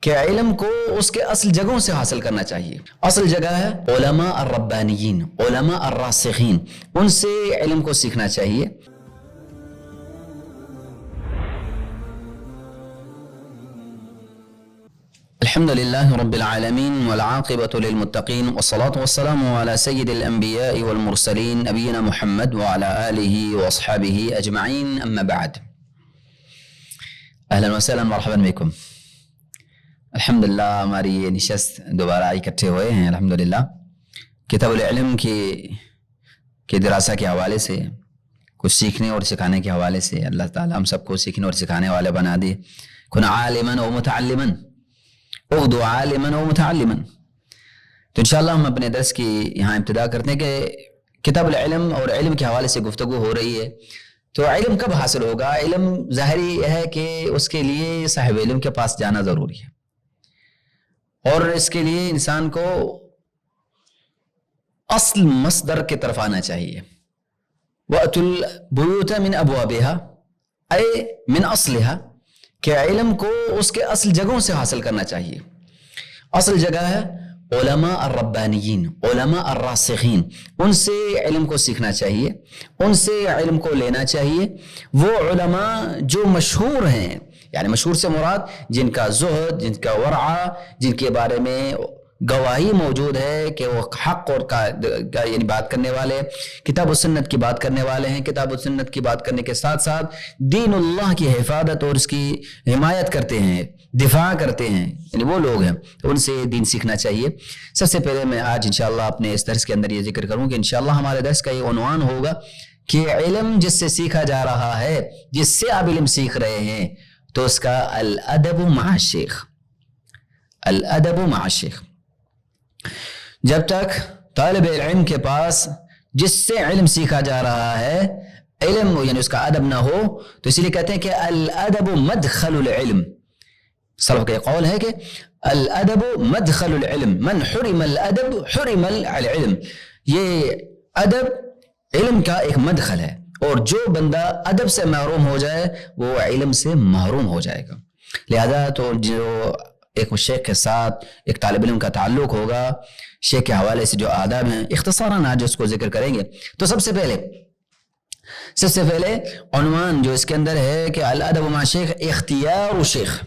کہ علم کو اس کے اصل جگہوں سے حاصل کرنا چاہیے. اصل جگہ ہے علماء الربانیین، علماء الراسخین، ان سے علم کو سیکھنا چاہیے. الحمد لله رب العالمين والعاقبة للمتقين والصلاة والسلام على سيد الأنبياء والمرسلين نبينا محمد وعلى آله وأصحابه أجمعين، أما بعد. أهلا وسهلا مرحبا بكم. الحمدللہ ہماری یہ نشست دوبارہ اکٹھے ہوئے ہیں الحمدللہ کتاب العلم کی دراسہ کے حوالے سے، کچھ سیکھنے اور سکھانے کے حوالے سے. اللہ تعالیٰ ہم سب کو سیکھنے اور سکھانے والے بنا دے. کن عالما و متعلما، اغدو عالما و متعلما. تو انشاءاللہ ہم اپنے درس کی یہاں ابتدا کرتے ہیں کہ کتاب العلم اور علم کے حوالے سے گفتگو ہو رہی ہے. تو علم کب حاصل ہوگا؟ علم ظاہری ہے کہ اس کے لیے صاحب علم کے پاس جانا ضروری ہے، اور اس کے لیے انسان کو اصل مصدر کی طرف آنا چاہیے. وَأْتُوا الْبُيُوتَ مِنْ أَبْوَابِهَا، اے من اصلها، کہ علم کو اس کے اصل جگہوں سے حاصل کرنا چاہیے. اصل جگہ ہے علماء الربانیین، علماء الراسخین، ان سے علم کو سیکھنا چاہیے، ان سے علم کو لینا چاہیے. وہ علماء جو مشہور ہیں، یعنی مشہور سے مراد جن کا زہد، جن کا ورع، جن کے بارے میں گواہی موجود ہے کہ وہ حق اور کا یعنی بات کرنے والے، کتاب و سنت کی بات کرنے والے ہیں. کتاب و سنت کی بات کرنے کے ساتھ ساتھ دین اللہ کی حفاظت اور اس کی حمایت کرتے ہیں، دفاع کرتے ہیں، یعنی وہ لوگ ہیں. ان سے دین سیکھنا چاہیے. سب سے پہلے میں آج انشاءاللہ اپنے اس درس کے اندر یہ ذکر کروں کہ انشاءاللہ ہمارے درس کا یہ عنوان ہوگا کہ علم جس سے سیکھا جا رہا ہے، جس سے آپ علم سیکھ رہے ہیں، تو اس کا الادب مع الشیخ. الادب مع الشیخ. جب تک طالب علم کے پاس جس سے علم سیکھا جا رہا ہے علم یعنی اس کا ادب نہ ہو، تو اس لیے کہتے ہیں کہ الادب مدخل العلم. سلف کا یہ قول ہے کہ الادب مدخل العلم، من حرم الادب حرم العلم. یہ ادب علم کا ایک مدخل ہے، اور جو بندہ ادب سے محروم ہو جائے وہ علم سے محروم ہو جائے گا. لہذا تو جو ایک شیخ کے ساتھ ایک طالب علم کا تعلق ہوگا، شیخ کے حوالے سے جو آداب ہیں اختصاراً آج اس کو ذکر کریں گے. تو سب سے پہلے عنوان جو اس کے اندر ہے کہ الادب مع شیخ، اختیار شیخ،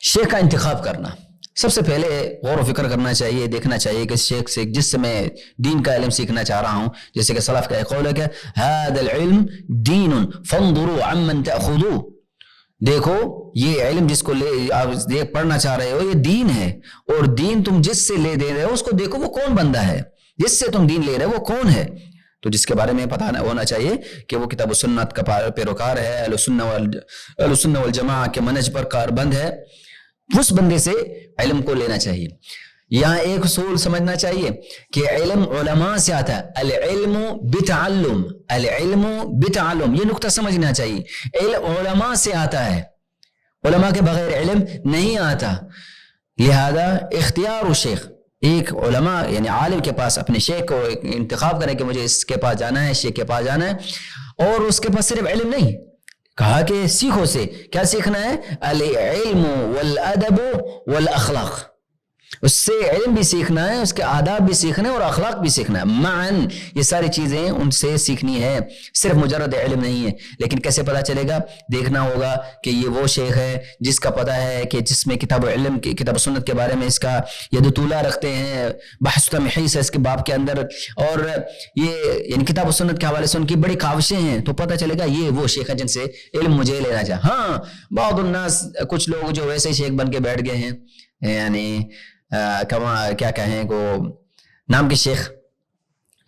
شیخ کا انتخاب کرنا. سب سے پہلے غور و فکر کرنا چاہیے، دیکھنا چاہیے کہ شیخ سے جس سے میں دین کا علم سیکھنا چاہ رہا ہوں، جیسے کہ سلف کا ایک قول ہے کہ هذا العلم دین فانظروا عمن تأخذوه. دیکھو یہ علم جس کو آپ پڑھنا چاہ رہے ہو یہ دین ہے، اور دین تم جس سے لے دے رہے ہو اس کو دیکھو وہ کون بندہ ہے، جس سے تم دین لے رہے ہو وہ کون ہے. تو جس کے بارے میں پتہ ہونا چاہیے کہ وہ کتاب و سنت کا پیروکار ہے، اہل السنہ والجماعہ کے منہج پر کاربند ہے، اس بندے سے علم کو لینا چاہیے. یہاں ایک اصول سمجھنا چاہیے کہ علم علماء سے آتا ہے، العلم بتعلم، العلم بتعلم، یہ نقطہ سمجھنا چاہیے. علم علماء سے آتا ہے، علماء کے بغیر علم نہیں آتا. لہذا اختیار الشیخ، ایک علماء یعنی عالم کے پاس اپنے شیخ کو انتخاب کریں کہ مجھے اس کے پاس جانا ہے، شیخ کے پاس جانا ہے، اور اس کے پاس صرف علم نہیں، کہا کہ سیکھو سے کیا سیکھنا ہے؟ العلم والادب والاخلاق. اس سے علم بھی سیکھنا ہے، اس کے آداب بھی سیکھنا ہے، اور اخلاق بھی سیکھنا ہے. معاً یہ ساری چیزیں ان سے سیکھنی ہے، صرف مجرد علم نہیں ہے. لیکن کیسے پتہ چلے گا؟ دیکھنا ہوگا کہ یہ وہ شیخ ہے جس کا پتہ ہے کہ جس میں کتاب و علم کی کتاب و سنت کے بارے میں اس کا ید طولہ رکھتے ہیں، بحث تمحیص ہے اس کے باب کے اندر، اور یہ یعنی کتاب و سنت کے حوالے سے ان کی بڑی کاوشیں ہیں. تو پتہ چلے گا یہ وہ شیخ ہے جن سے علم مجھے لینا چاہے. ہاں بعض الناس، کچھ لوگ جو ویسے شیخ بن کے بیٹھ گئے ہیں، یعنی کیا کہیں کو نام کے شیخ،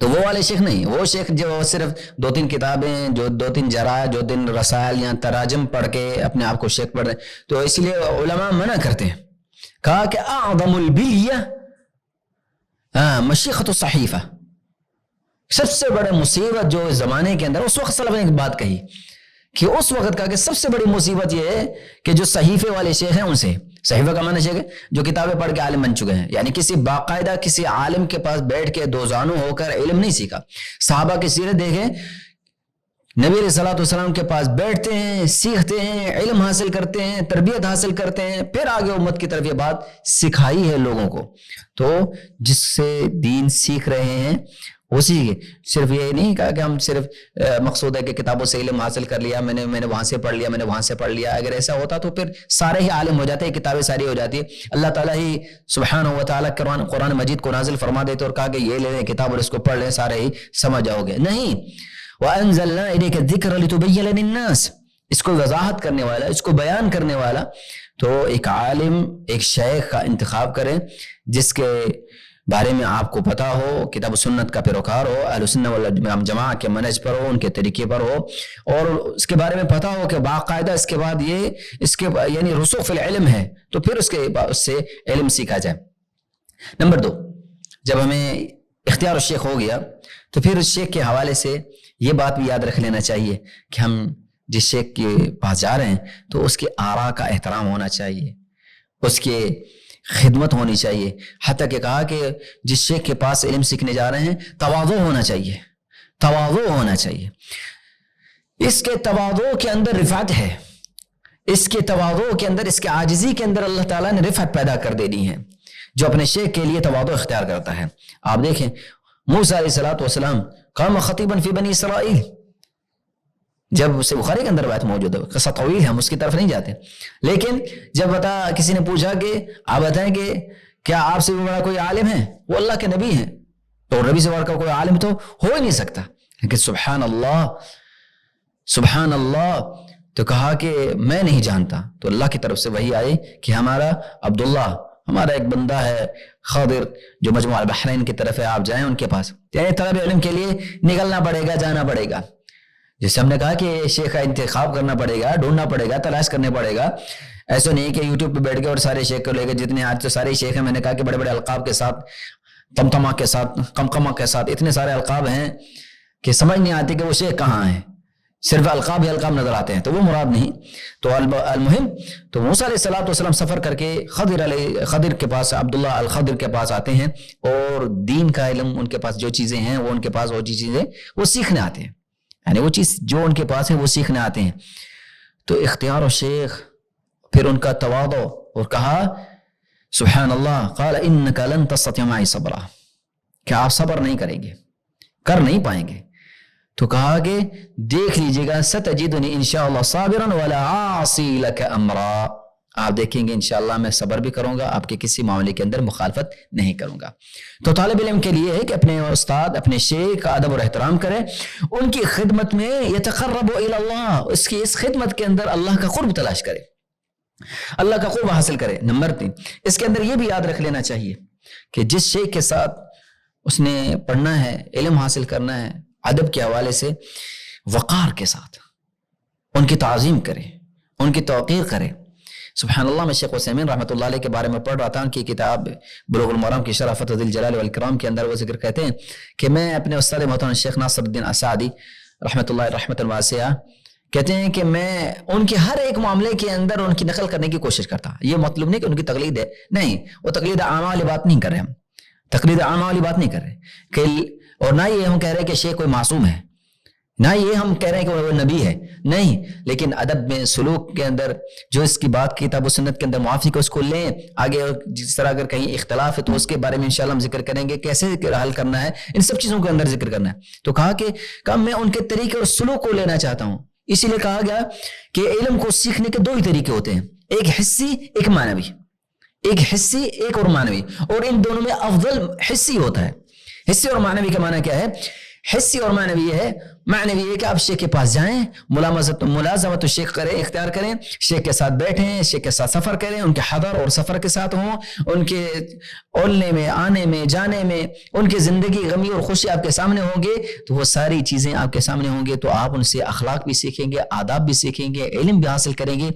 تو وہ والے شیخ نہیں. وہ شیخ جو صرف 2-3 کتابیں، جو 2-3 جرائد، جو 2 رسائل یا تراجم پڑھ کے اپنے آپ کو شیخ پڑھ رہے ہیں. تو اس لیے علماء منع کرتے ہیں، کہا کہ اعظم البلیہ مشیخۃ الصحیفہ، سب سے بڑی مصیبت جو اس زمانے کے اندر، اس وقت سلف نے ایک بات کہی کہ اس وقت کہا کہ سب سے بڑی مصیبت یہ ہے کہ جو صحیفے والے شیخ ہیں ان سے، صحیفہ کا معنی شیخ ہے جو کتابیں پڑھ کے عالم بن چکے ہیں، یعنی کسی باقاعدہ کسی عالم کے پاس بیٹھ کے دو زانو ہو کر علم نہیں سیکھا. صحابہ کی سیرت دیکھیں، نبی علیہ الصلوۃ والسلام کے پاس بیٹھتے ہیں، سیکھتے ہیں، علم حاصل کرتے ہیں، تربیت حاصل کرتے ہیں، پھر آگے امت کی طرف یہ بات سکھائی ہے لوگوں کو. تو جس سے دین سیکھ رہے ہیں اسی صرف یہ نہیں کہا کہ ہم صرف مقصود ہے کہ کتابوں سے علم حاصل کر لیا، میں نے وہاں سے پڑھ لیا، میں نے وہاں سے پڑھ لیا. اگر ایسا ہوتا تو پھر سارے ہی عالم ہو جاتے ہیں، کتابیں ساری ہو جاتی. اللہ تعالیٰ ہی سبحانہ و تعالیٰ قرآن مجید کو نازل فرما دیتے اور کہا کہ یہ لے لیں کتاب اور اس کو پڑھ لیں، سارے ہی سمجھ جاؤ گے. نہیں، وَأَنزَلْنَا إِلَيْكَ الذِّكْرَ لِتُبَيِّنَ لِلنَّاسِ، اس کو وضاحت کرنے والا، اس کو بیان کرنے والا. تو ایک عالم، ایک شیخ کا انتخاب کریں جس کے بارے میں آپ کو پتا ہو، کتاب و سنت کا پیروکار ہو، اہل سنت والجماعہ کے منہج پر ہو، ان کے طریقے پر ہو، اور اس کے بارے میں پتا ہو کہ باقاعدہ اس کے بعد یہ اس کے یعنی رسوخ فی العلم ہے، تو پھر اس سے علم سیکھا جائے. نمبر 2، جب ہمیں اختیار الشیخ ہو گیا تو پھر اس شیخ کے حوالے سے یہ بات بھی یاد رکھ لینا چاہیے کہ ہم جس شیخ کے پاس جا رہے ہیں تو اس کے آراء کا احترام ہونا چاہیے، اس کے خدمت ہونی چاہیے. حتیٰ کہ کہا کہ جس شیخ کے پاس علم سیکھنے جا رہے ہیں تواضع ہونا چاہیے، تواضع ہونا چاہیے. اس کے تواضع کے اندر رفعت ہے، اس کے تواضع کے اندر، اس کے عاجزی کے اندر اللہ تعالیٰ نے رفعت پیدا کر دینی ہے جو اپنے شیخ کے لیے تواضع اختیار کرتا ہے. آپ دیکھیں موسیٰ علیہ السلام قام خطیبا فی بنی اسرائیل، جب اسے بخاری کے اندر بات موجود ہے، قصہ طویل ہے، ہم اس کی طرف نہیں جاتے، لیکن جب کسی نے پوچھا کہ آپ بتائیں کہ کیا آپ سے بھی بڑا کوئی عالم ہے؟ وہ اللہ کے نبی ہیں، تو نبی سے بڑا کوئی عالم تو ہو ہی نہیں سکتا. لیکن سبحان اللہ سبحان اللہ، تو کہا کہ میں نہیں جانتا. تو اللہ کی طرف سے وحی آئی کہ ہمارا عبداللہ، ہمارا ایک بندہ ہے خضر جو مجموعہ البحرین کی طرف ہے، آپ جائیں ان کے پاس. یعنی طلب علم کے لیے نکلنا پڑے گا، جانا پڑے گا. جیسے ہم نے کہا کہ شیخ کا انتخاب کرنا پڑے گا، ڈھونڈنا پڑے گا، تلاش کرنے پڑے گا. ایسا نہیں کہ یوٹیوب پہ بیٹھ کے اور سارے شیخ کو لے کے، جتنے آج تو سارے شیخ ہیں، میں نے کہا کہ بڑے بڑے القاب کے ساتھ، تمتما کے ساتھ، قمقمہ کے ساتھ، اتنے سارے القاب ہیں کہ سمجھ نہیں آتی کہ وہ شیخ کہاں ہیں، صرف القاب ہی القاب نظر آتے ہیں، تو وہ مراد نہیں. تو المہم تو موسیٰ علیہ السلام سفر کر کے خضر کے پاس، عبداللہ الخضر کے پاس آتے ہیں، اور دین کا علم ان کے پاس جو چیزیں ہیں وہ ان کے پاس وہ چیزیں وہ سیکھنے آتے ہیں، یعنی وہ چیز جو ان کے پاس ہے وہ سیکھنے آتے ہیں. تو اختیار الشیخ، پھر ان کا تواضع، اور کہا سبحان اللہ، قال انک لن تستطیع معی صبرا، کہ آپ صبر نہیں کریں گے، کر نہیں پائیں گے. تو کہا کہ دیکھ لیجئے گا ستجدنی انشاءاللہ صابرا ولا عاصی لک امرا، آپ دیکھیں گے انشاءاللہ میں صبر بھی کروں گا، آپ کے کسی معاملے کے اندر مخالفت نہیں کروں گا. تو طالب علم کے لیے ہے کہ اپنے استاد، اپنے شیخ کا ادب اور احترام کرے، ان کی خدمت میں یتقرب الی اللہ، اس خدمت کے اندر اللہ کا قرب تلاش کرے، اللہ کا قرب حاصل کرے. نمبر 3، اس کے اندر یہ بھی یاد رکھ لینا چاہیے کہ جس شیخ کے ساتھ اس نے پڑھنا ہے، علم حاصل کرنا ہے، ادب کے حوالے سے وقار کے ساتھ ان کی تعظیم کرے، ان کی توقیر کرے. سبحان اللہ، میں شیخ عثیمین رحمۃ اللہ علیہ کے بارے میں پڑھ رہا تھا، ان کی کتاب بلوغ المرام کی شرح فتح ذی الجلال والاکرام کے اندر وہ ذکر کہتے ہیں کہ میں اپنے استاد محترم شیخ ناصر الدین اسعدی رحمۃ اللہ رحمۃ واسعہ کہتے ہیں کہ میں ان کے ہر ایک معاملے کے اندر ان کی نقل کرنے کی کوشش کرتا. یہ مطلب نہیں کہ ان کی تقلید ہے، نہیں، وہ تقلید عامہ والی بات نہیں کر رہے، ہم تقلید عامہ والی بات نہیں کر رہے کہ، اور نہ یہ ہم کہہ رہے ہیں کہ شیخ کوئی معصوم ہے، نہ یہ ہم کہہ رہے ہیں کہ وہ نبی ہے، نہیں، لیکن ادب میں، سلوک کے اندر جو اس کی بات کتاب و سنت کے اندر موافق ہے اس کو لیں. آگے جس طرح اگر کہیں اختلاف ہے تو اس کے بارے میں انشاءاللہ ہم ذکر کریں گے، کیسے حل کرنا ہے، ان سب چیزوں کے اندر ذکر کرنا ہے. تو کہا کہ میں ان کے طریقے اور سلوک کو لینا چاہتا ہوں. اسی لیے کہا گیا کہ علم کو سیکھنے کے 2 ہی طریقے ہوتے ہیں، ایک حسی، ایک معنوی، ایک حسی، ایک اور معنوی، اور ان دونوں میں افضل حسی ہوتا ہے. حسی اور معنوی کا معنی کیا ہے؟ حسی اور معنوی یہ ہے، معنوی یہ کہ آپ شیخ کے پاس جائیں، ملازمت شیخ کریں، اختیار کریں، شیخ کے ساتھ بیٹھیں، شیخ کے ساتھ سفر کریں، ان کے حضر اور سفر کے ساتھ ہوں، ان کے اولنے میں، آنے میں، جانے میں، ان کی زندگی غمی اور خوشی آپ کے سامنے ہوں گے، تو وہ ساری چیزیں آپ کے سامنے ہوں گے، تو آپ ان سے اخلاق بھی سیکھیں گے، آداب بھی سیکھیں گے، علم بھی حاصل کریں گے.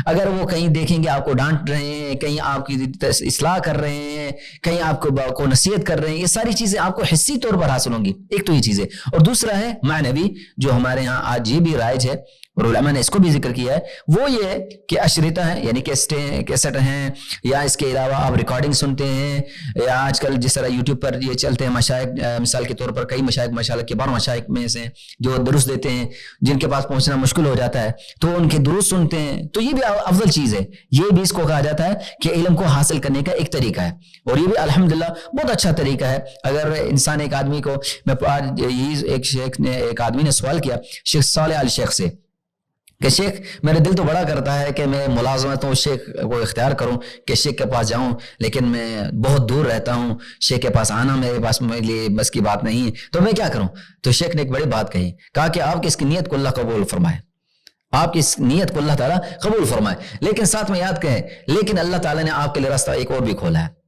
اگر وہ کہیں دیکھیں گے آپ کو ڈانٹ رہے ہیں، کہیں آپ کی اصلاح کر رہے ہیں، کہیں آپ کو نصیحت کر رہے ہیں، یہ ساری چیزیں آپ کو حسی طور پر حاصل ہوں گی. ایک تو یہ چیز ہے، اور دوسرا ہے معنوی، جو ہمارے ہاں آج یہ بھی رائج ہے، اور علماء نے اس کو بھی ذکر کیا ہے، وہ یہ کہ اشرطہ ہیں یعنی کیسٹ ہیں، یا اس کے علاوہ آپ ریکارڈنگ سنتے ہیں، یا آج کل جس طرح یوٹیوب پر یہ چلتے ہیں مشائخ، مثال کے طور پر کئی مشائخ کے 12 مشائخ میں سے جو درس دیتے ہیں، جن کے پاس پہنچنا مشکل ہو جاتا ہے تو ان کے درس سنتے ہیں، تو یہ بھی افضل چیز ہے، یہ بھی اس کو کہا جاتا ہے کہ علم کو حاصل کرنے کا ایک طریقہ ہے، اور یہ بھی الحمدللہ بہت اچھا طریقہ ہے۔ اگر انسان ایک آدمی کو، میں آج یہی ایک آدمی نے سوال کیا شیخ صالح ال شیخ سے کہ شیخ میرے دل تو بڑا کرتا ہے کہ میں ملازمت شیخ کو اختیار کروں کہ شیخ کے پاس جاؤں، لیکن میں بہت دور رہتا ہوں، شیخ کے پاس آنا میرے پاس میرے لیے بس کی بات نہیں ہے، تو میں کیا کروں؟ تو شیخ نے ایک بڑی بات کہی، کہا کہ آپ کی اس کی نیت کو اللہ قبول فرمائے، آپ کی اس نیت کو اللہ تعالیٰ قبول فرمائے، لیکن ساتھ میں یاد کہیں لیکن اللہ تعالیٰ نے آپ کے لیے راستہ ایک اور بھی کھولا ہے،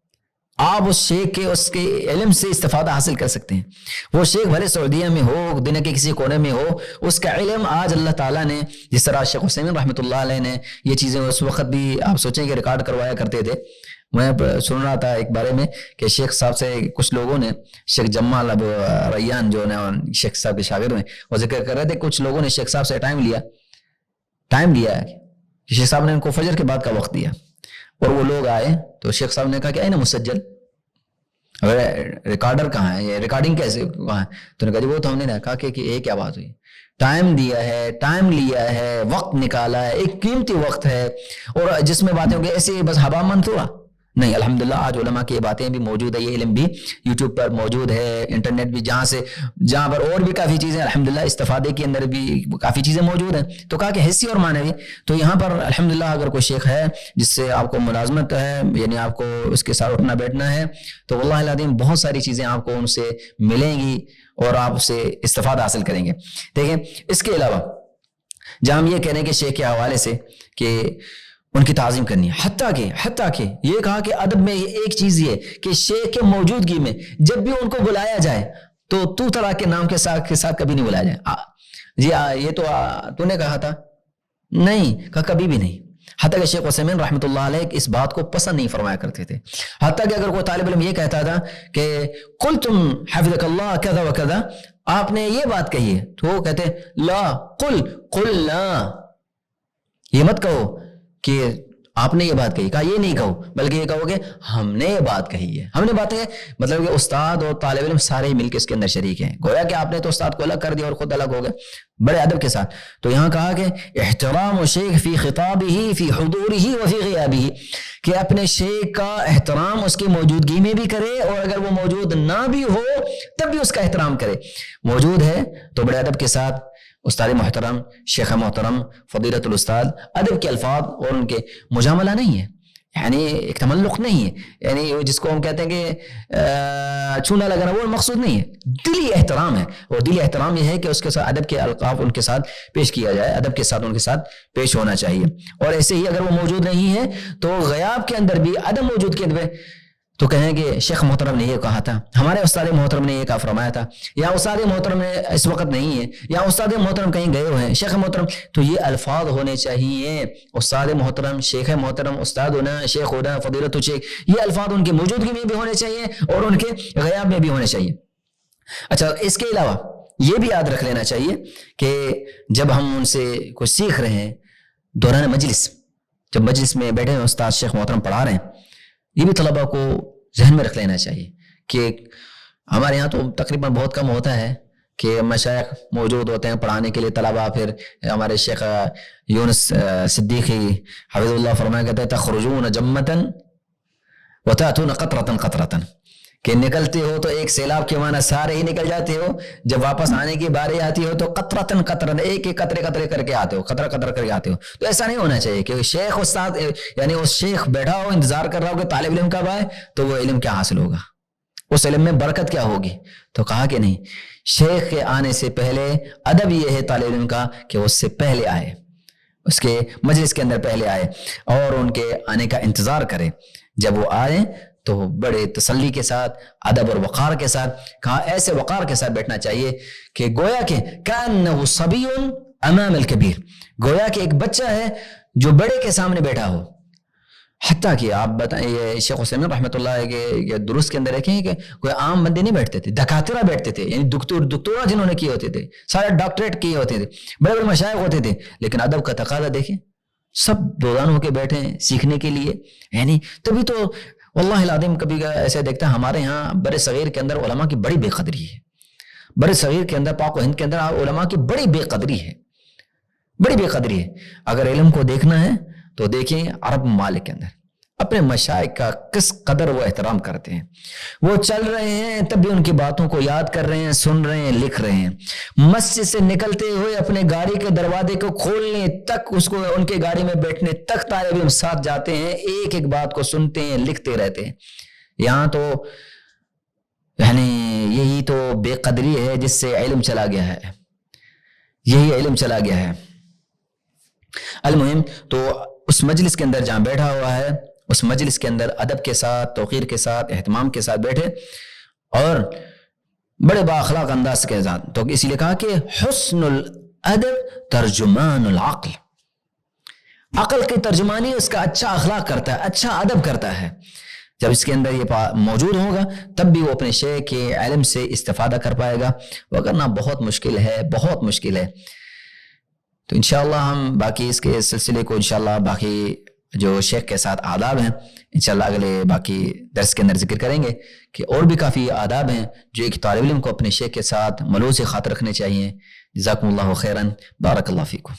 آپ اس شیخ کے اس کے علم سے استفادہ حاصل کر سکتے ہیں۔ وہ شیخ بھلے سعودیہ میں ہو، دنیا کے کسی کونے میں ہو، اس کا علم آج اللہ تعالیٰ نے، جس طرح شیخ عثیمین رحمۃ اللہ علیہ نے یہ چیزیں اس وقت بھی آپ سوچیں کہ ریکارڈ کروایا کرتے تھے۔ میں سن رہا تھا ایک بارے میں کہ شیخ صاحب سے کچھ لوگوں نے، شیخ جمال ابو ریان جو شیخ صاحب کے شاگرد ہیں، وہ ذکر کر رہے تھے کچھ لوگوں نے شیخ صاحب سے ٹائم لیا کہ شیخ صاحب نے ان کو فجر کے بعد کا وقت دیا، اور وہ لوگ آئے تو شیخ صاحب نے کہا کہ اینہ مسجل، ریکارڈر کہاں ہے، یہ ریکارڈنگ کیسے کہاں ہے؟ تو نے کہا جی وہ تو ہم نے کہا کہ یہ کیا بات ہوئی، ٹائم دیا ہے، ٹائم لیا ہے، وقت نکالا ہے، ایک قیمتی وقت ہے، اور جس میں باتیں ہوں گی ایسے بس ہوا منثورہ نہیں۔ الحمدللہ آج علماء کی باتیں بھی موجود ہے، یہ علم بھی یوٹیوب پر موجود ہے، انٹرنیٹ بھی جہاں پر اور بھی کافی چیزیں الحمدللہ استفادے کے اندر بھی کافی چیزیں موجود ہیں۔ تو کہا کہ حصی اور معنوی، تو یہاں پر الحمدللہ اگر کوئی شیخ ہے جس سے آپ کو ملازمت ہے، یعنی آپ کو اس کے ساتھ اٹھنا بیٹھنا ہے، تو واللہ العظیم بہت ساری چیزیں آپ کو ان سے ملیں گی اور آپ سے استفادہ حاصل کریں گے۔ دیکھیں اس کے علاوہ جہاں ہم یہ کہہ رہے ہیں کہ شیخ کے حوالے سے کہ ان کی تعظیم کرنی ہے، حتیٰ کہ یہ کہا کہ ادب میں ایک چیز یہ کہ شیخ کے موجودگی میں جب بھی ان کو بلایا جائے تو طرح کے نام کے ساتھ کبھی نہیں بلایا جائے، جی یہ تو نے کہا تھا، نہیں کہا کبھی بھی نہیں۔ حتیٰ کہ شیخ عثیمین رحمۃ اللہ علیہ اس بات کو پسند نہیں فرمایا کرتے تھے، حتیٰ کہ اگر کوئی طالب علم یہ کہتا تھا کہ قل تم حفظک اللہ کذا و کذا، آپ نے یہ بات کہی ہے، تو وہ کہتے لا قل لا، یہ مت کہو کہ آپ نے یہ بات کہی، کہا یہ نہیں کہو بلکہ یہ کہو کہ ہم نے یہ بات کہی ہے، ہم نے باتیں، مطلب کہ استاد اور طالب علم سارے مل کے اس کے اندر شریک ہیں، گویا کہ آپ نے تو استاد کو الگ کر دیا اور خود الگ ہو گئے بڑے ادب کے ساتھ۔ تو یہاں کہا کہ احترام شیخ فی خطابہ فی حضورہ وفی غیابہ، کہ اپنے شیخ کا احترام اس کی موجودگی میں بھی کرے، اور اگر وہ موجود نہ بھی ہو تب بھی اس کا احترام کرے، موجود ہے تو بڑے ادب کے ساتھ استاد محترم، شیخ محترم، فضیلت الاستاد، ادب کے الفاظ اور ان کے مجاملہ نہیں ہے، یعنی ایک تملق نہیں ہے، یعنی جس کو ہم کہتے ہیں کہ چھونا لگانا، وہ مقصود نہیں ہے، دلی احترام ہے، اور دلی احترام یہ ہے کہ اس کے ساتھ ادب کے القاف ان کے ساتھ پیش کیا جائے، ادب کے ساتھ ان کے ساتھ پیش ہونا چاہیے۔ اور ایسے ہی اگر وہ موجود نہیں ہے تو غیاب کے اندر بھی عدم موجود کے اندر تو کہیں گے شیخ محترم نے یہ کہا تھا، ہمارے استاد محترم نے یہ کہا فرمایا تھا، یا استاد محترم نے اس وقت نہیں ہے، یا استاد محترم کہیں گئے ہوئے ہیں، شیخ محترم، تو یہ الفاظ ہونے چاہیے، استاد محترم، شیخ محترم، استاد ہونا، شیخ ہونا، فضیلت الشیخ، یہ الفاظ ان کی موجودگی میں بھی ہونے چاہیے اور ان کے غیاب میں بھی ہونے چاہیے۔ اچھا اس کے علاوہ یہ بھی یاد رکھ لینا چاہیے کہ جب ہم ان سے کچھ سیکھ رہے ہیں دوران مجلس، جب مجلس میں بیٹھے ہیں استاد شیخ محترم پڑھا رہے ہیں، یہ بھی طلبہ کو ذہن میں رکھ لینا چاہیے کہ ہمارے یہاں تو تقریباً بہت کم ہوتا ہے کہ مشائخ موجود ہوتے ہیں پڑھانے کے لیے، طلبہ پھر ہمارے شیخ یونس صدیقی حفظ اللہ فرمایا کہتے ہیں تخرجون جمتن وتاتون قطرتن قطرتن، کہ نکلتے ہو تو ایک سیلاب کے معنی سارے ہی نکل جاتے ہو، جب واپس آنے کی باری آتی ہو تو قطرتن قطرن، ایک ایک قطرے قطرے کر کے آتے ہو، قطرہ قطرہ کر کے آتے ہو۔ تو ایسا نہیں ہونا چاہیے کہ شیخ استاد یعنی اس شیخ بیٹھا ہو انتظار کر رہا ہو کہ طالب علم کب آئے تو وہ علم کیا حاصل ہوگا، اس علم میں برکت کیا ہوگی۔ تو کہا کہ نہیں، شیخ کے آنے سے پہلے ادب یہ ہے طالب علم کا کہ وہ اس سے پہلے آئے، اس کے مجلس کے اندر پہلے آئے اور ان کے آنے کا انتظار کرے، جب وہ آئے تو بڑے تسلی کے ساتھ، ادب اور وقار کے ساتھ، کہا ایسے وقار کے ساتھ بیٹھنا چاہیے کہ گویا کہ کأنہ صبی امام الکبیر، گویا کہ ایک بچہ ہے جو بڑے کے سامنے بیٹھا ہو، حتیٰ کہ آپ بتائیں یہ شیخ عثیمین رحمۃ اللہ کے درست کے اندر دیکھیں کہ کوئی عام بندے نہیں بیٹھتے تھے، دکاترہ بیٹھتے تھے، یعنی دکتورہ جنہوں نے کیے ہوتے تھے، سارے ڈاکٹریٹ کیے ہوتے تھے، بڑے بڑے مشائخ ہوتے تھے، لیکن ادب کا تقاضا دیکھیں، سب دوران ہو کے بیٹھے ہیں سیکھنے کے لیے. یعنی تبھی تو واللہ العظیم کبھی ایسے دیکھتا ہے ہمارے ہاں بر صغیر کے اندر علماء کی بڑی بے قدری ہے، بر صغیر کے اندر پاک و ہند کے اندر علماء کی بڑی بے قدری ہے، بڑی بے قدری ہے. اگر علم کو دیکھنا ہے تو دیکھیں عرب ممالک کے اندر اپنے مشائخ کا کس قدر وہ احترام کرتے ہیں. وہ چل رہے ہیں تب بھی ان کی باتوں کو یاد کر رہے ہیں، سن رہے ہیں، لکھ رہے ہیں. مسجد سے نکلتے ہوئے اپنے گاڑی کے دروازے کو کھولنے تک، اس کو ان کے گاڑی میں بیٹھنے تک طالب علم ساتھ جاتے ہیں، ایک ایک بات کو سنتے ہیں، لکھتے رہتے ہیں. یہاں تو یعنی یہی تو بے قدری ہے جس سے علم چلا گیا ہے، یہی علم چلا گیا ہے. المہم تو اس مجلس کے اندر جہاں بیٹھا ہوا ہے، اس مجلس کے اندر ادب کے ساتھ، توقیر کے ساتھ، اہتمام کے ساتھ بیٹھے اور بڑے بااخلاق انداز کے ساتھ. تو اسی لیے کہا کہ حسن الادب ترجمان العقل، عقل کی ترجمانی اس کا اچھا اخلاق کرتا ہے، اچھا ادب کرتا ہے. جب اس کے اندر یہ موجود ہوگا تب بھی وہ اپنے شیخ کے علم سے استفادہ کر پائے گا، وگرنہ بہت مشکل ہے، بہت مشکل ہے. تو انشاءاللہ ہم باقی اس کے سلسلے کو انشاءاللہ باقی جو شیخ کے ساتھ آداب ہیں انشاءاللہ اگلے باقی درس کے اندر ذکر کریں گے کہ اور بھی کافی آداب ہیں جو ایک طالب علم کو اپنے شیخ کے ساتھ ملوث خاطر رکھنے چاہیے. جزاکم اللہ خیراً، بارک اللہ فیکم.